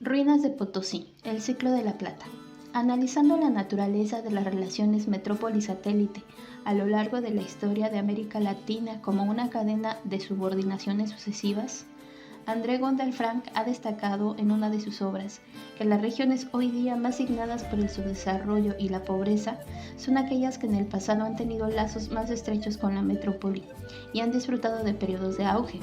Ruinas de Potosí, el ciclo de la plata. Analizando la naturaleza de las relaciones metrópoli-satélite a lo largo de la historia de América Latina como una cadena de subordinaciones sucesivas, André Gondal Frank ha destacado en una de sus obras que las regiones hoy día más signadas por el subdesarrollo y la pobreza son aquellas que en el pasado han tenido lazos más estrechos con la metrópoli y han disfrutado de periodos de auge.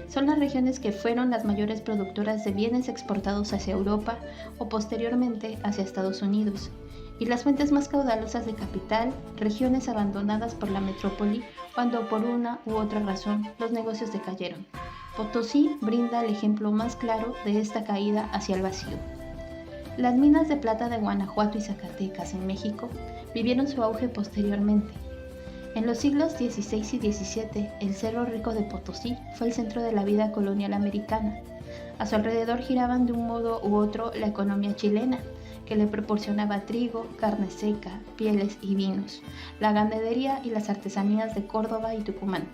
Son las regiones que fueron las mayores productoras de bienes exportados hacia Europa o posteriormente hacia Estados Unidos, y las fuentes más caudalosas de capital, regiones abandonadas por la metrópoli cuando por una u otra razón los negocios decayeron. Potosí brinda el ejemplo más claro de esta caída hacia el vacío. Las minas de plata de Guanajuato y Zacatecas en México vivieron su auge posteriormente. En los siglos XVI y XVII, el Cerro Rico de Potosí fue el centro de la vida colonial americana. A su alrededor giraban de un modo u otro la economía chilena, que le proporcionaba trigo, carne seca, pieles y vinos, la ganadería y las artesanías de Córdoba y Tucumán,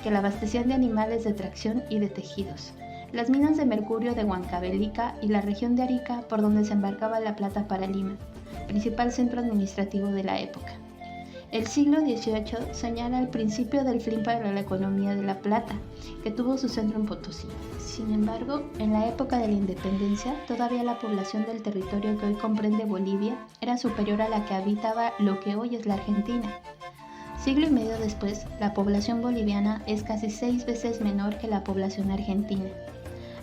que la abastecían de animales de tracción y de tejidos, las minas de mercurio de Huancavelica y la región de Arica por donde se embarcaba la plata para Lima, principal centro administrativo de la época. El siglo XVIII señala el principio del fin para la economía de la plata, que tuvo su centro en Potosí. Sin embargo, en la época de la independencia, todavía la población del territorio que hoy comprende Bolivia era superior a la que habitaba lo que hoy es la Argentina. Siglo y medio después, la población boliviana es casi 6 veces menor que la población argentina.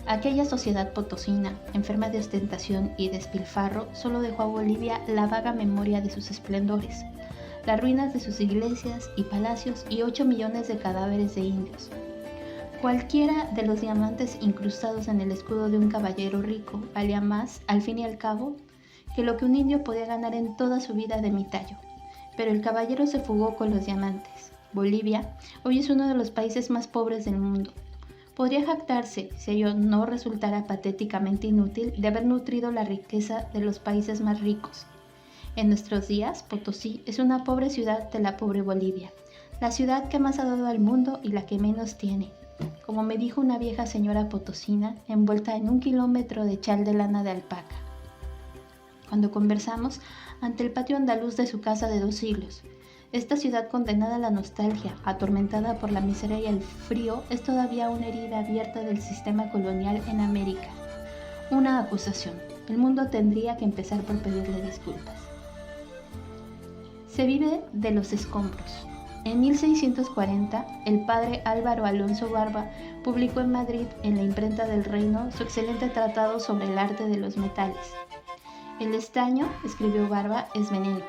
Aquella sociedad potosina, enferma de ostentación y despilfarro, solo dejó a Bolivia la vaga memoria de sus esplendores, las ruinas de sus iglesias y palacios y 8 millones de cadáveres de indios. Cualquiera de los diamantes incrustados en el escudo de un caballero rico valía más, al fin y al cabo, que lo que un indio podía ganar en toda su vida de mitallo. Pero el caballero se fugó con los diamantes. Bolivia hoy es uno de los países más pobres del mundo. Podría jactarse, si ello no resultara patéticamente inútil, de haber nutrido la riqueza de los países más ricos. En nuestros días, Potosí es una pobre ciudad de la pobre Bolivia, la ciudad que más ha dado al mundo y la que menos tiene. Como me dijo una vieja señora potosina, envuelta en 1 kilómetro de chal de lana de alpaca, cuando conversamos ante el patio andaluz de su casa de 2 siglos. Esta ciudad condenada a la nostalgia, atormentada por la miseria y el frío, es todavía una herida abierta del sistema colonial en América. Una acusación. El mundo tendría que empezar por pedirle disculpas. Se vive de los escombros. En 1640, el padre Álvaro Alonso Barba publicó en Madrid, en la imprenta del Reino, su excelente tratado sobre el arte de los metales. El estaño, escribió Barba, es veneno.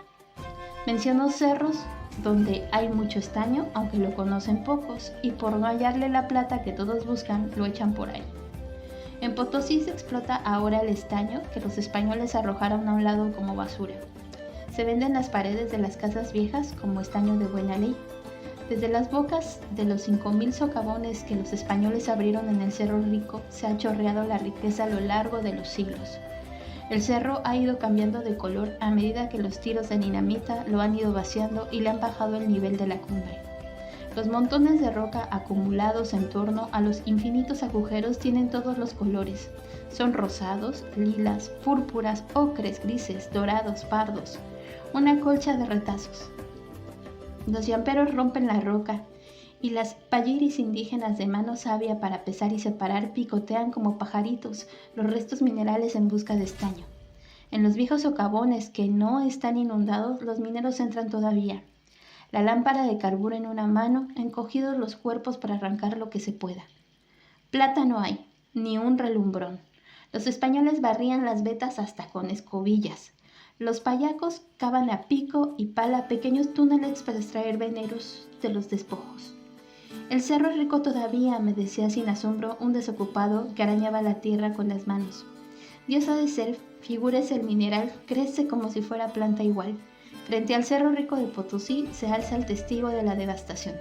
Mencionó cerros donde hay mucho estaño, aunque lo conocen pocos, y por no hallarle la plata que todos buscan, lo echan por ahí. En Potosí se explota ahora el estaño que los españoles arrojaron a un lado como basura. Se vende en las paredes de las casas viejas como estaño de buena ley. Desde las bocas de los 5.000 socavones que los españoles abrieron en el Cerro Rico se ha chorreado la riqueza a lo largo de los siglos. El cerro ha ido cambiando de color a medida que los tiros de dinamita lo han ido vaciando y le han bajado el nivel de la cumbre. Los montones de roca acumulados en torno a los infinitos agujeros tienen todos los colores. Son rosados, lilas, púrpuras, ocres, grises, dorados, pardos. Una colcha de retazos. Los yamperos rompen la roca y las payiris indígenas de mano sabia para pesar y separar picotean como pajaritos los restos minerales en busca de estaño. En los viejos socavones que no están inundados, los mineros entran todavía. La lámpara de carburo en una mano, encogidos los cuerpos para arrancar lo que se pueda. Plata no hay, ni un relumbrón. Los españoles barrían las vetas hasta con escobillas. Los payacos cavan a pico y pala pequeños túneles para extraer veneros de los despojos. El cerro es rico todavía, me decía sin asombro un desocupado que arañaba la tierra con las manos. Dios ha de ser, figúrese el mineral, crece como si fuera planta igual. Frente al Cerro Rico de Potosí se alza el testigo de la devastación.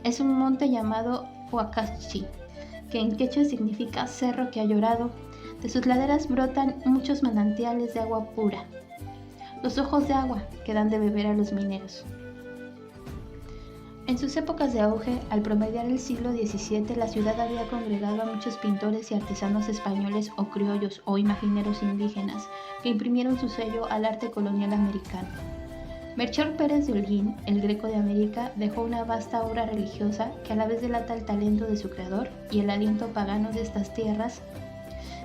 Es un monte llamado Huacachi, que en quechua significa cerro que ha llorado. De sus laderas brotan muchos manantiales de agua pura, los ojos de agua que dan de beber a los mineros. En sus épocas de auge, al promediar el siglo XVII, la ciudad había congregado a muchos pintores y artesanos españoles o criollos o imagineros indígenas que imprimieron su sello al arte colonial americano. Melchor Pérez de Holguín, el Greco de América, dejó una vasta obra religiosa que a la vez delata el talento de su creador y el aliento pagano de estas tierras.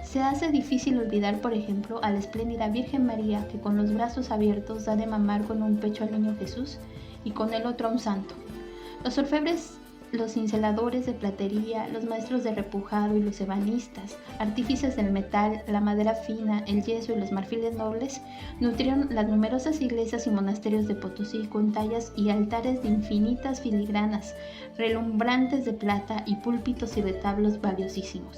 Se hace difícil olvidar, por ejemplo, a la espléndida Virgen María que con los brazos abiertos da de mamar con un pecho al niño Jesús y con el otro a un santo. Los orfebres, los cinceladores de platería, los maestros de repujado y los ebanistas, artífices del metal, la madera fina, el yeso y los marfiles nobles, nutrieron las numerosas iglesias y monasterios de Potosí con tallas y altares de infinitas filigranas, relumbrantes de plata y púlpitos y retablos valiosísimos.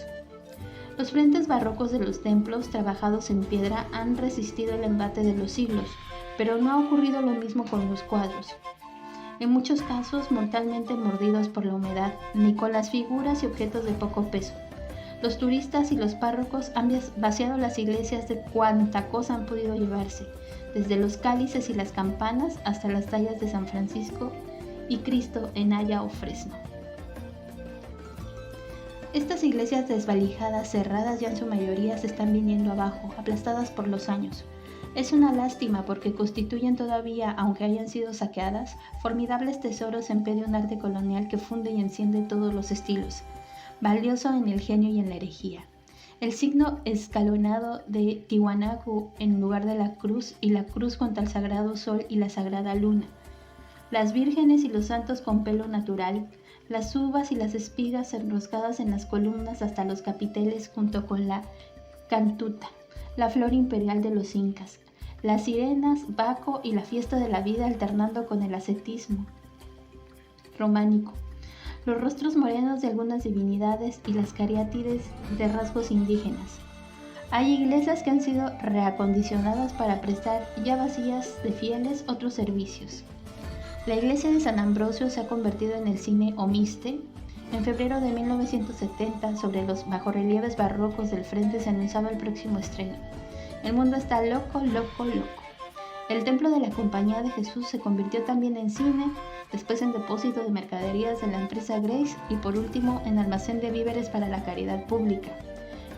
Los frentes barrocos de los templos, trabajados en piedra, han resistido el embate de los siglos, pero no ha ocurrido lo mismo con los cuadros. En muchos casos mortalmente mordidos por la humedad, ni con las figuras y objetos de poco peso. Los turistas y los párrocos han vaciado las iglesias de cuanta cosa han podido llevarse, desde los cálices y las campanas hasta las tallas de San Francisco y Cristo en haya o fresno. Estas iglesias desvalijadas, cerradas ya en su mayoría, se están viniendo abajo, aplastadas por los años. Es una lástima porque constituyen todavía, aunque hayan sido saqueadas, formidables tesoros en pie de un arte colonial que funde y enciende todos los estilos, valioso en el genio y en la herejía. El signo escalonado de Tiwanaku en lugar de la cruz y la cruz junto al sagrado sol y la sagrada luna. Las vírgenes y los santos con pelo natural, las uvas y las espigas enroscadas en las columnas hasta los capiteles junto con la cantuta, la flor imperial de los incas, las sirenas, Baco y la fiesta de la vida alternando con el ascetismo románico, los rostros morenos de algunas divinidades y las cariátides de rasgos indígenas. Hay iglesias que han sido reacondicionadas para prestar, ya vacías de fieles, otros servicios. La iglesia de San Ambrosio se ha convertido en el cine Omiste. En febrero de 1970, sobre los bajorrelieves barrocos del frente se anunciaba el próximo estreno. El mundo está loco, loco, loco. El templo de la Compañía de Jesús se convirtió también en cine, después en depósito de mercaderías de la empresa Grace y por último en almacén de víveres para la caridad pública.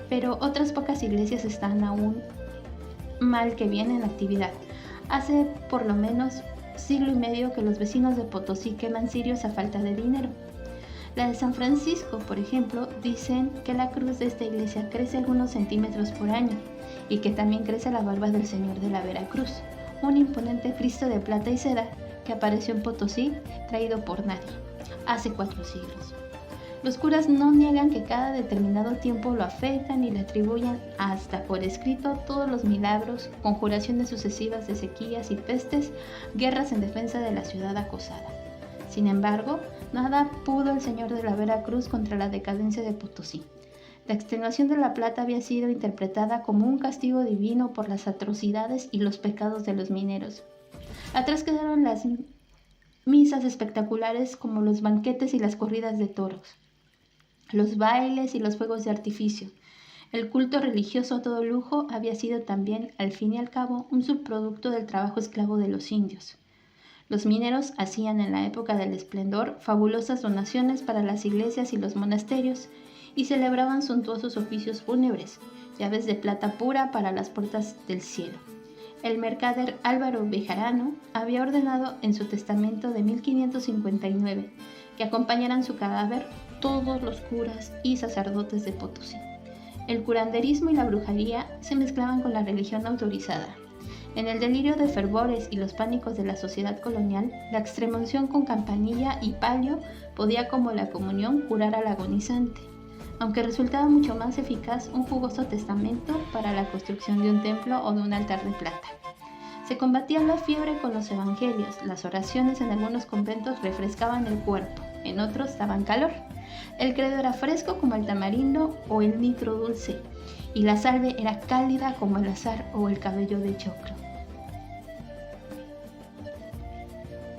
Pero otras pocas iglesias están aún mal que bien en actividad. Hace por lo menos siglo y medio que los vecinos de Potosí queman cirios a falta de dinero. La de San Francisco, por ejemplo, dicen que la cruz de esta iglesia crece algunos centímetros por año y que también crece la barba del Señor de la Veracruz, un imponente Cristo de plata y seda que apareció en Potosí traído por nadie, hace 4 siglos. Los curas no niegan que cada determinado tiempo lo afectan y le atribuyen hasta por escrito todos los milagros, conjuraciones sucesivas de sequías y pestes, guerras en defensa de la ciudad acosada. Sin embargo, nada pudo el Señor de la Veracruz contra la decadencia de Potosí. La extenuación de la plata había sido interpretada como un castigo divino por las atrocidades y los pecados de los mineros. Atrás quedaron las misas espectaculares como los banquetes y las corridas de toros, los bailes y los fuegos de artificio. El culto religioso a todo lujo había sido también, al fin y al cabo, un subproducto del trabajo esclavo de los indios. Los mineros hacían en la época del esplendor fabulosas donaciones para las iglesias y los monasterios y celebraban suntuosos oficios fúnebres, llaves de plata pura para las puertas del cielo. El mercader Álvaro Bejarano había ordenado en su testamento de 1559 que acompañaran su cadáver todos los curas y sacerdotes de Potosí. El curanderismo y la brujería se mezclaban con la religión autorizada. En el delirio de fervores y los pánicos de la sociedad colonial, la extremunción con campanilla y palio podía, como la comunión, curar al agonizante, aunque resultaba mucho más eficaz un jugoso testamento para la construcción de un templo o de un altar de plata. Se combatía la fiebre con los evangelios, las oraciones en algunos conventos refrescaban el cuerpo, en otros daban calor. El credo era fresco como el tamarindo o el nitro dulce, y la salve era cálida como el azahar o el cabello de choclo.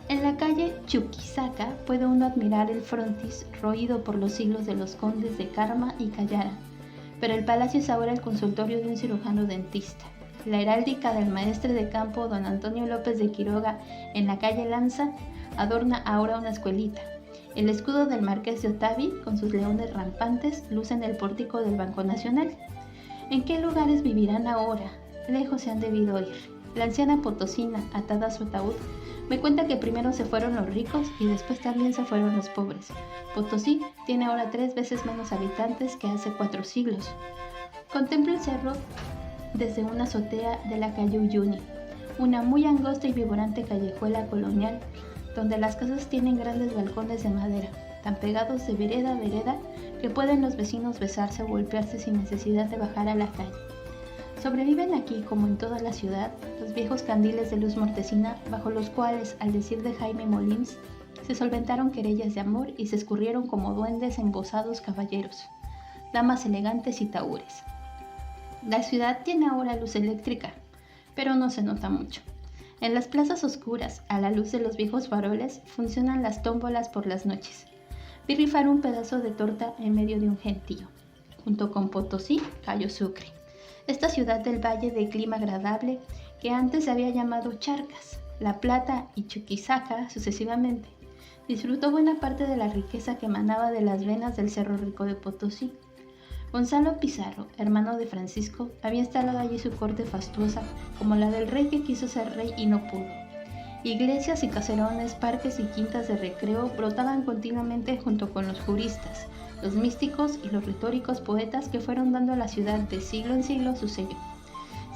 En la calle Chuquisaca puede uno admirar el frontis roído por los siglos de los condes de Carma y Callara, pero el palacio es ahora el consultorio de un cirujano dentista. La heráldica del maestre de campo don Antonio López de Quiroga en la calle Lanza adorna ahora una escuelita. El escudo del Marqués de Otavi, con sus leones rampantes, luce en el pórtico del Banco Nacional. ¿En qué lugares vivirán ahora? Lejos se han debido ir. La anciana potosina, atada a su ataúd, me cuenta que primero se fueron los ricos y después también se fueron los pobres. Potosí tiene ahora 3 veces menos habitantes que hace 4 siglos. Contemplo el cerro desde una azotea de la calle Uyuni, una muy angosta y vibrante callejuela colonial, donde las casas tienen grandes balcones de madera, tan pegados de vereda a vereda que pueden los vecinos besarse o golpearse sin necesidad de bajar a la calle. Sobreviven aquí, como en toda la ciudad, los viejos candiles de luz mortecina, bajo los cuales, al decir de Jaime Molins, se solventaron querellas de amor y se escurrieron como duendes embosados caballeros, damas elegantes y tahúres. La ciudad tiene ahora luz eléctrica, pero no se nota mucho. En las plazas oscuras, a la luz de los viejos faroles, funcionan las tómbolas por las noches. Vi rifar un pedazo de torta en medio de un gentío. Junto con Potosí, cayó Sucre, esta ciudad del valle de clima agradable que antes se había llamado Charcas, La Plata y Chuquisaca sucesivamente. Disfrutó buena parte de la riqueza que emanaba de las venas del Cerro Rico de Potosí. Gonzalo Pizarro, hermano de Francisco, había instalado allí su corte fastuosa, como la del rey que quiso ser rey y no pudo. Iglesias y caserones, parques y quintas de recreo brotaban continuamente junto con los juristas, los místicos y los retóricos poetas que fueron dando a la ciudad de siglo en siglo su sello.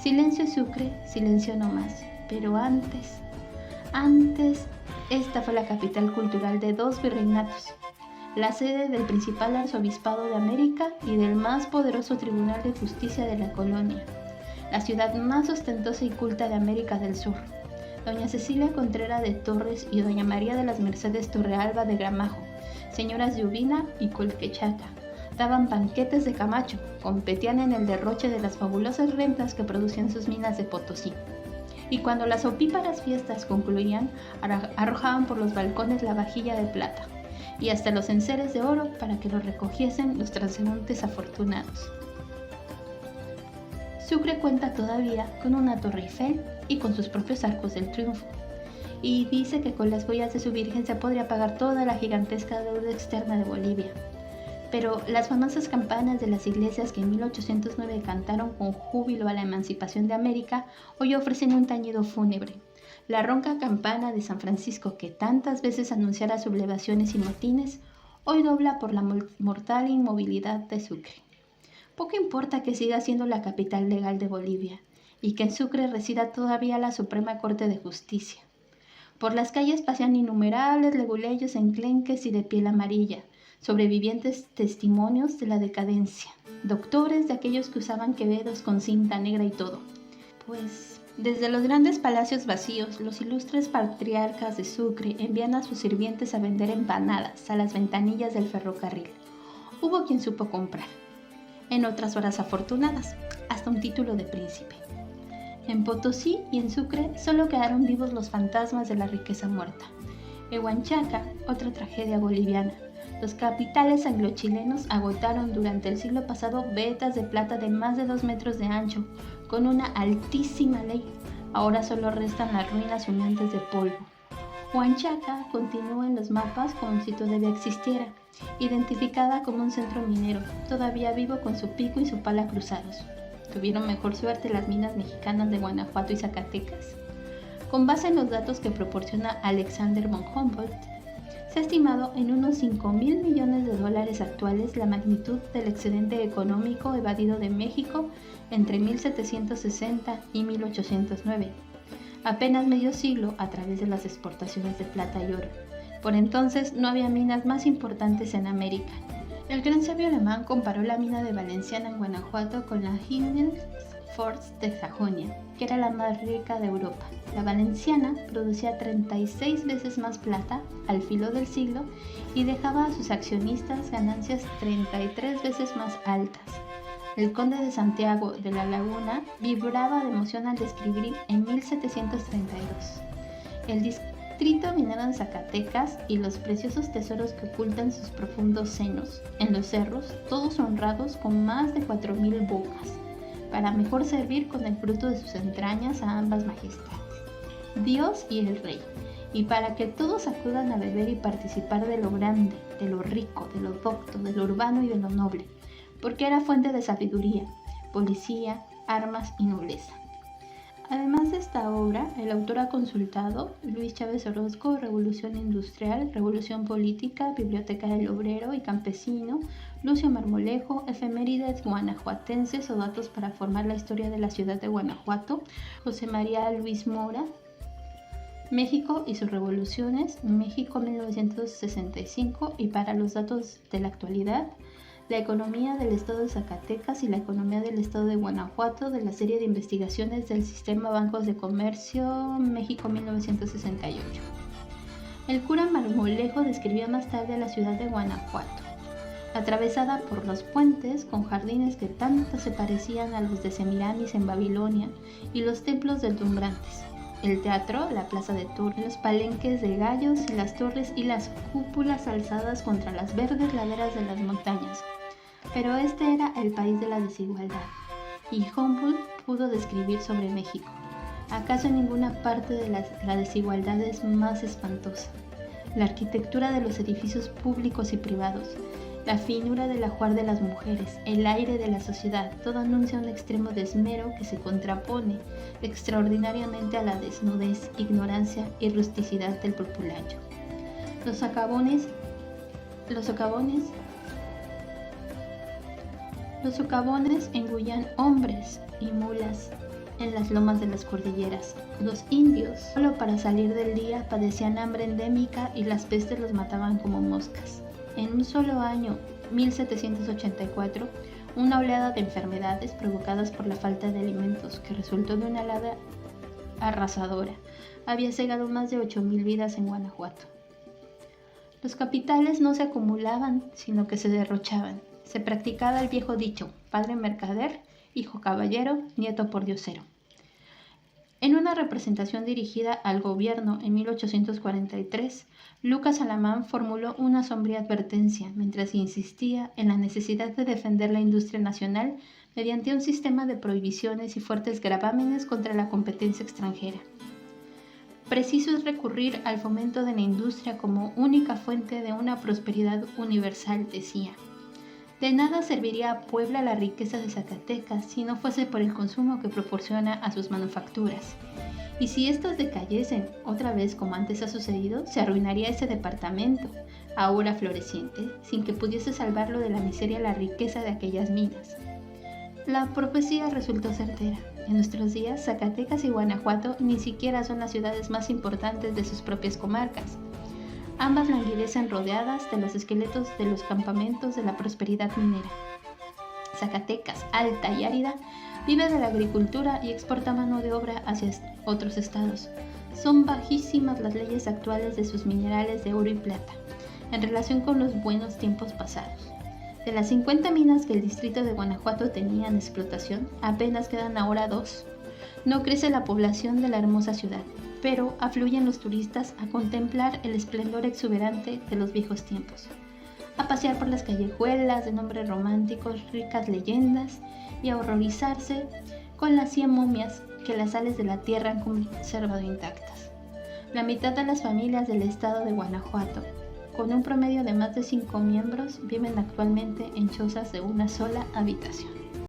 Silencio Sucre, silencio no más. Pero antes, esta fue la capital cultural de 2 virreinatos, la sede del principal arzobispado de América y del más poderoso tribunal de justicia de la colonia, la ciudad más ostentosa y culta de América del Sur. Doña Cecilia Contreras de Torres y doña María de las Mercedes Torrealba de Gramajo, señoras de Ubina y Colquechaca, daban banquetes de Camacho, competían en el derroche de las fabulosas rentas que producían sus minas de Potosí. Y cuando las opíparas fiestas concluían, arrojaban por los balcones la vajilla de plata y hasta los enseres de oro para que los recogiesen los transeúntes afortunados. Sucre cuenta todavía con una Torre Eiffel y con sus propios arcos del triunfo, y dice que con las joyas de su virgen se podría pagar toda la gigantesca deuda externa de Bolivia. Pero las famosas campanas de las iglesias que en 1809 cantaron con júbilo a la emancipación de América, hoy ofrecen un tañido fúnebre. La ronca campana de San Francisco, que tantas veces anunciara sublevaciones y motines, hoy dobla por la mortal inmovilidad de Sucre. Poco importa que siga siendo la capital legal de Bolivia y que en Sucre resida todavía la Suprema Corte de Justicia. Por las calles pasean innumerables leguleyos enclenques y de piel amarilla, sobrevivientes testimonios de la decadencia, doctores de aquellos que usaban quevedos con cinta negra y todo. Pues desde los grandes palacios vacíos, los ilustres patriarcas de Sucre envían a sus sirvientes a vender empanadas a las ventanillas del ferrocarril. Hubo quien supo comprar, en otras horas afortunadas, hasta un título de príncipe. En Potosí y en Sucre solo quedaron vivos los fantasmas de la riqueza muerta. En Huanchaca, otra tragedia boliviana. Los capitales anglo-chilenos agotaron durante el siglo pasado vetas de plata de más de 2 metros de ancho, con una altísima ley. Ahora solo restan las ruinas humeantes de polvo. Huanchaca continúa en los mapas como si todavía existiera, identificada como un centro minero, todavía vivo con su pico y su pala cruzados. ¿Tuvieron mejor suerte las minas mexicanas de Guanajuato y Zacatecas? Con base en los datos que proporciona Alexander von Humboldt, se ha estimado en unos 5,000 millones de dólares actuales la magnitud del excedente económico evadido de México entre 1760 y 1809, apenas medio siglo a través de las exportaciones de plata y oro. Por entonces no había minas más importantes en América. El gran sabio alemán comparó la mina de Valenciana en Guanajuato con la Himmelsforst de Sajonia, que era la más rica de Europa. La Valenciana producía 36 veces más plata al filo del siglo y dejaba a sus accionistas ganancias 33 veces más altas. El conde de Santiago de la Laguna vibraba de emoción al describir en 1732 el distrito minero en Zacatecas y los preciosos tesoros que ocultan sus profundos senos, en los cerros, todos honrados con más de 4,000 bocas, para mejor servir con el fruto de sus entrañas a ambas majestades, Dios y el Rey, y para que todos acudan a beber y participar de lo grande, de lo rico, de lo docto, de lo urbano y de lo noble, porque era fuente de sabiduría, policía, armas y nobleza. Además de esta obra, el autor ha consultado Luis Chávez Orozco, Revolución Industrial, Revolución Política, Biblioteca del Obrero y Campesino, Lucio Marmolejo, Efemérides guanajuatenses o datos para formar la historia de la ciudad de Guanajuato, José María Luis Mora, México y sus revoluciones, México 1965 y para los datos de la actualidad, la economía del estado de Zacatecas y la economía del estado de Guanajuato de la serie de investigaciones del Sistema Bancos de Comercio México 1968. El cura Marmolejo describía más tarde la ciudad de Guanajuato, atravesada por los puentes con jardines que tanto se parecían a los de Semiramis en Babilonia y los templos deslumbrantes, el teatro, la plaza de toros, los palenques de gallos y las torres y las cúpulas alzadas contra las verdes laderas de las montañas. Pero este era el país de la desigualdad, y Humboldt pudo describir sobre México. ¿Acaso en ninguna parte de la desigualdad es más espantosa? La arquitectura de los edificios públicos y privados, la finura del ajuar de las mujeres, el aire de la sociedad, todo anuncia un extremo de esmero que se contrapone extraordinariamente a la desnudez, ignorancia y rusticidad del populacho. Los socavones engullan hombres y mulas en las lomas de las cordilleras. Los indios, solo para salir del día, padecían hambre endémica y las pestes los mataban como moscas. En un solo año, 1784, una oleada de enfermedades provocadas por la falta de alimentos, que resultó de una helada arrasadora, había cegado más de 8,000 vidas en Guanajuato. Los capitales no se acumulaban, sino que se derrochaban. Se practicaba el viejo dicho, padre mercader, hijo caballero, nieto pordiosero. En una representación dirigida al gobierno en 1843, Lucas Alamán formuló una sombría advertencia mientras insistía en la necesidad de defender la industria nacional mediante un sistema de prohibiciones y fuertes gravámenes contra la competencia extranjera. Preciso es recurrir al fomento de la industria como única fuente de una prosperidad universal, decía. De nada serviría a Puebla la riqueza de Zacatecas si no fuese por el consumo que proporciona a sus manufacturas. Y si éstas decayesen otra vez como antes ha sucedido, se arruinaría ese departamento, ahora floreciente, sin que pudiese salvarlo de la miseria la riqueza de aquellas minas. La profecía resultó certera. En nuestros días, Zacatecas y Guanajuato ni siquiera son las ciudades más importantes de sus propias comarcas. Ambas languidecen rodeadas de los esqueletos de los campamentos de la prosperidad minera. Zacatecas, alta y árida, vive de la agricultura y exporta mano de obra hacia otros estados. Son bajísimas las leyes actuales de sus minerales de oro y plata, en relación con los buenos tiempos pasados. De las 50 minas que el distrito de Guanajuato tenía en explotación, apenas quedan ahora 2. No crece la población de la hermosa ciudad, pero afluyen los turistas a contemplar el esplendor exuberante de los viejos tiempos, a pasear por las callejuelas de nombres románticos, ricas leyendas y a horrorizarse con las 100 momias que las sales de la tierra han conservado intactas. La mitad de las familias del estado de Guanajuato, con un promedio de más de 5 miembros, viven actualmente en chozas de una sola habitación.